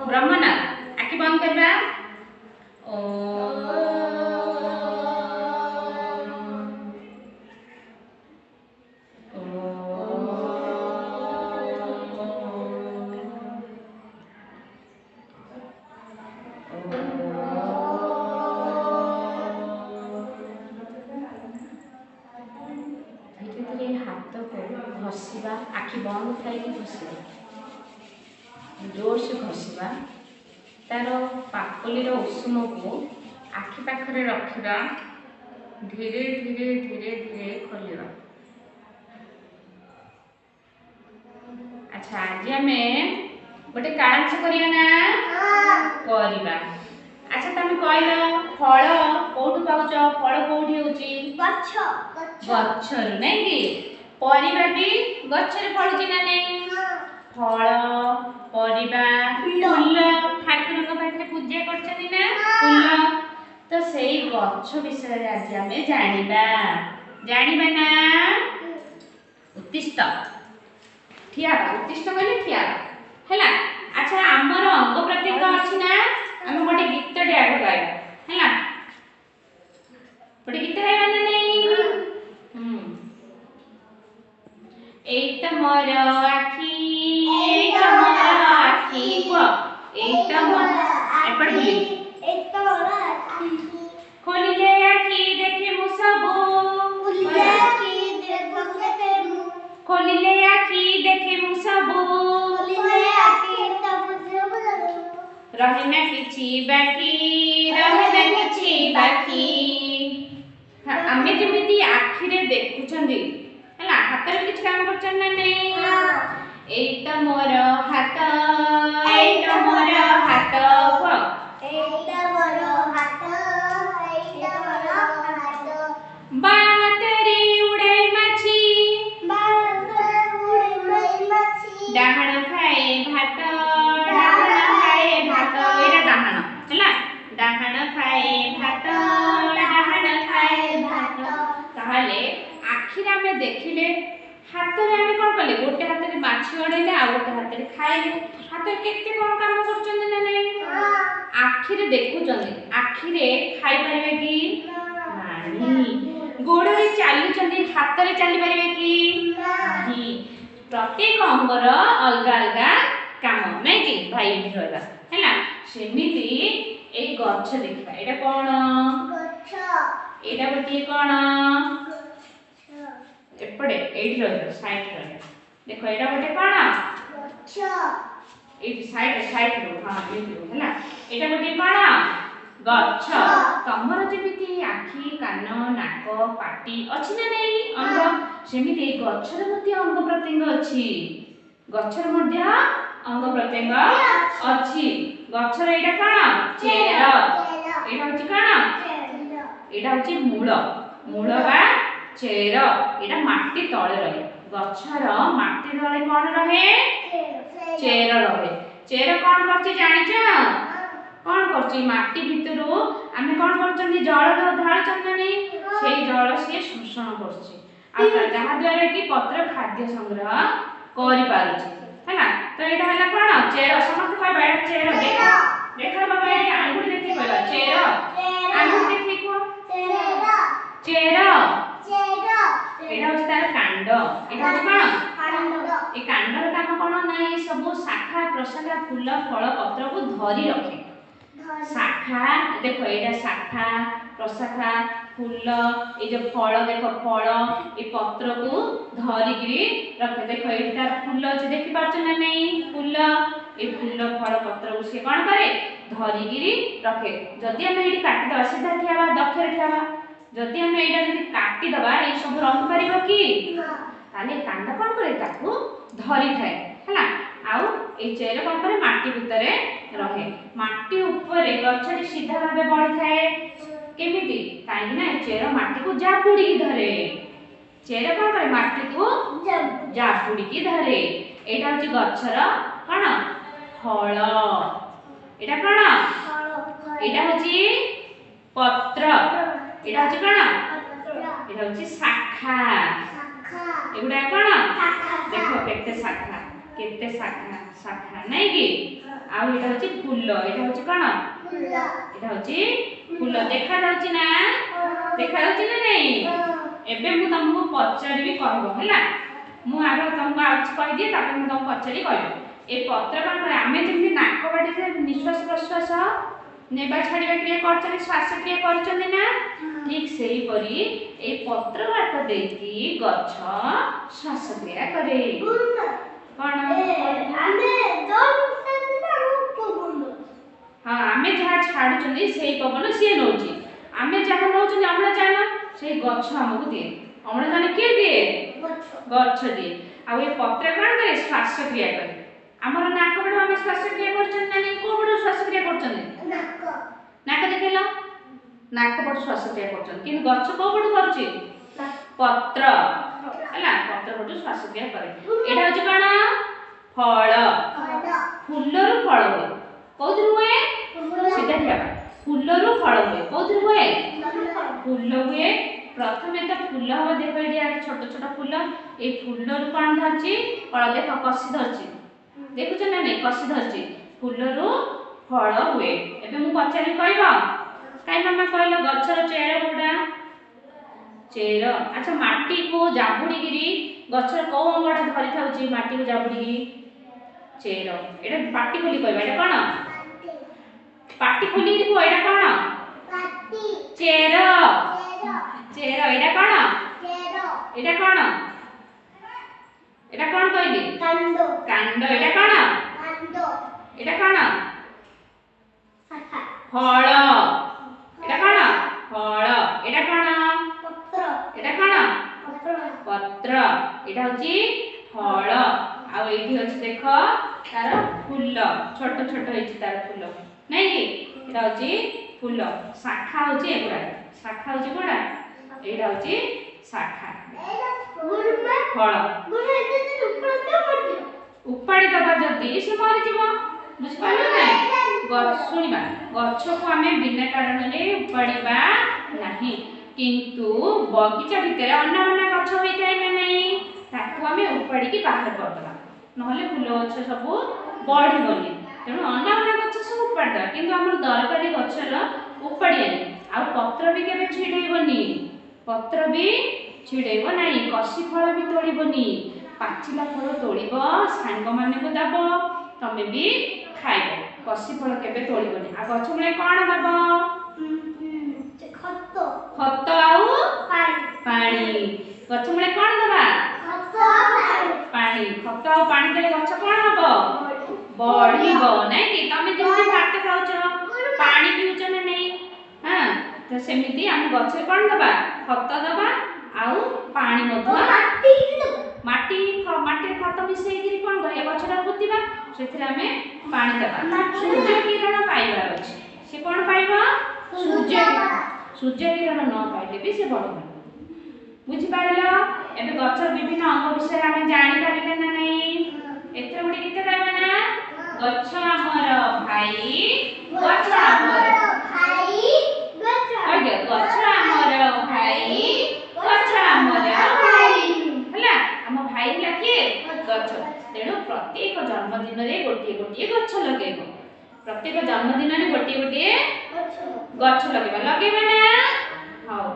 ब्रह्मनाथ आखि बंद करबा हाथ को घषा आखि बंद थी घषा जोर से घषा तार पाकलिर उषुम को आखि पाखरे रखा धीरे धीरे धीरे धीरे खोलिया। अच्छा आज आम गोटे कार्य करना करवा। अच्छा तुम कहल फल कौटू पाच फल कौटी गच्छर नहीं कि परिबा भी गच्छर फलुची ना नहीं फल परिबा फूल ठाकुर पाखे पूजा करछनी ना फूल तो सेई गच्छ विषय आज आम जानिबा ना उत्तिष्ठ ठिया उत्तिष्ठ कहले ठिया हैला। अच्छा आमर अंग प्रत्यंग अछि ना आम गोटे गीत टे आगे गाइबा हैला गोटे गीत गाइबा ना नहीं एत मोर आखी एत मोर आखी को एत मोर एपड़ बोली एत मोर आखी खोलिले आखी देखे मु सब खोलिले आखी देखे मु खोलिले आखी देखे मु सब खोलिले आखी सब रहे ना किछि बाकी आमे जेमिति आखि रे देखुछंदी हैला हाथ रे किछ काम करछन ना नहीं एत मोर हाथ एत मोर हाथ को एत मोर हाथ एत मोर हाथ बातरे उड़ाई माछी डाहण खाए भात एटा डाहण हैला डाहण खाए भात ताहले आखिर आमे देखिले हाथ रे आमे कोन कले गोटे हाथ रे माछी ओडैले आ गोटे हाथ रे खाइले हाथ रे केते कोन काम करछन ना नै आखि रे देखुछन आखि रे खाइ परबे कि नाही गोड़ रे चालू चंदी हाथ रे चली परबे कि नाही प्रत्येक अंगर अलगा अलगा काम नै कि भाई रहला हैला सेमिति ए गच्छ देखबा एटा कोन गच्छ एटा गोटे कोन एपड़े एठी रह साइड रह देखो एटा गोटे कोन गच्छ एठी साइड रो हां एठी रो हैला एटा गोटे कोन गच्छ तमर जेमिति आखी कान नाक पाटी अछि ना नै अंग सेमिति गच्छर मध्ये अंग प्रत्यंग अछि गच्छर मध्ये अंग प्रत्यंग अछि गच्छर एटा कोन चेर एटा होछि कोन एटा होछि मूल बा चेर एटा माटी तळे रहे गच्छर माटी तळे कोन रहे चेर रहे चेर कोन करछि जानि छ कोन करछि माटी भितरु आमे कोन करछन जल ढाळछन नै सेई जल से शोषण करछि आ जहा द्वारा कि पत्र खाद्य संग्रह करि पारुछि हैला तो एटा हला कोन चेर समस्त कहबा एटा चेर देखा बाबा ए आंगुर देखि कहबा चेर आंगुर देखि को चेर एटा होछि तार कांड एटा होछि कोन कांड ए कांडर काम कोन नै सब शाखा प्रशाखा फूल फल पत्र को धरि रखे शाखा देखो एटा शाखा प्रशाखा फूल ए जो फल देखो फल ए पत्र को धरि गिरी रखे देखो ए तार फूल अछि देखि पाछ ना नै फूल ए फूल फल पत्र को से कोन करे धरि गिरी रखे जदी हम एडी काटी दबा सीधा ठियाबा दक्षर ठियाबा जदी हम एडा जदी काटी दबा ए सब रंग परिबो कि ताले कांड कोन करे ताकू धरि थाए हैला आउ ए चेर कोन करे माटी भितरे रहे माटी ऊपर गछडी सीधा भाबे बढी थाए केमिति काई ना चेर माटी को जापुडी की धरे चेर कोन करे माटी को जापुडी की धरे एटा होची गछर कोन फल एटा कोन एटा होची पत्र एटा होची कोन एटा होची शाखा एगुडा कोन देखो केते शाखा केते शाखा शाखा नहीं कि आउ एटा होची फूल एटा होची कोन फूल एटा होची फूल देखा जाउची ना देखा जाउची ना नहीं एबे मु तुमको पचारिबी कहबो हैला मु आरो तुमको आज कहि दिए तापर मु तुमको पचारि कहबो ए पत्र कोन करे आमे जेमि नाकबाडी से निश्वास प्रश्वास नेबा छाड़ीबा क्रिया करछनी श्वास क्रिया करछनी ना ठीक सेही परी ए पत्र बाट देकी गछ श्वास क्रिया करे कोन आमे जोर से ना पवन हां आमे जहा छाडुछनी सेही पवन से नउची आमे जहा नउछनी अम्लजान सेही गछ हमकु दिए अम्लजान के दिए गछ दिए आ ए पत्र कोन करे श्वास क्रिया करे हमर नाक बड हम श्वास क्रिया करछन ना नहीं को बड श्वास क्रिया करछन नाक देखेला नाक बड श्वास क्रिया करछन किन गछ को बड करछि पत्र हैला पत्र बड श्वास क्रिया करे एटा होछ कोन फल फूलरु फल होय कोथि होय सीधा ठिया फूलरु फल होय कोथि होय फूल होय प्रथमे तो फूल हो देखो एडिया छोट छोट फूल ए फूलरु कोन धरछि फल देखो कसी धरछि देखुछ ना नहीं कसी धरछि फूलरु फल हुए एबे मु पचारि कहबो काई मामा कहलो गछर चेर कोडा चेर अच्छा माटी को जाबुडी गिरी गछर को अंगडा धरि थाउची माटी को जाबुडी गिरी चेर एटा पाटी खोली कहबा एटा कोन पाटी खोली गिरी को एटा कोन पाटी चेर चेर एटा कोन एटा कोन एटा कोन कहली कांड कांड एटा कोन कांड एटा कोन शाखा फल एटा कोन फल एटा कोन पत्र एटा कोन पत्र एटा होची फल आ एठी होची देखो तार फूल छोट छोट होची तार फूल नहीं कि एटा होची फूल शाखा होची एटा शाखा होची कोडा एटा होची शाखा फल उपाड़ी दबा जदी से मरि जीवो बुझ पालो नै सुनिबा गछ को हमें बिना कारण रे उपाड़ीबा नाही किंतु बगीचा भितर अन्ना अन्ना गछ होइताय ना नहीं ताकू हमें उपाड़ी की बाहर कर दला नहले फूल गछ सब बढ़िबोनी तेनु अन्ना अन्ना गछ सब उपाड़ किंतु हमर दरकारी गछर उपाड़ियानी आ पत्र भी केबे छिड़ेइबोनी पत्र भी छिड़ेइबो नाही कसी फल भी तोड़िबोनी पाचिला फल तोड़िबो सांग माने को दबो तमे भी खाइबो कसी फल केबे तोड़िबोनी आ गछ में कोन दबो खत खत आउ पानी गछ में कोन दबा खत पानी खत आउ पानी देले गछ कोन हबो बढ़िबो नै कि तमे जेमि भात खाउछ पानी पिउछ ना नहीं हां तो सेमिति हम गछ कोन दबा खत दबा आउ पानी मधु माटी माटी खत मिसई गिरी कोन करिया गछरा पुतिबा सेथिरा हमें पानी दबा सूर्य किरण पाइबार अछि से कोन पाइबा सूर्य किरण न पाइले भी से बढ़ो बुझि पाइलो एबे गछर विभिन्न अंग विषय हमें जानि पारिले ना नहीं एते गुडी गीत गाइबा ना गछ हमर भाई गछ हमर भाई गछ हमर भाई गछ हमर भाई हला हम भाई हला के गछ तेणु प्रत्येक जन्मदिन रे गोटे गोटे गछ लगेबो प्रत्येक जन्मदिन रे गोटे गोटे गछ लगेबा ना हां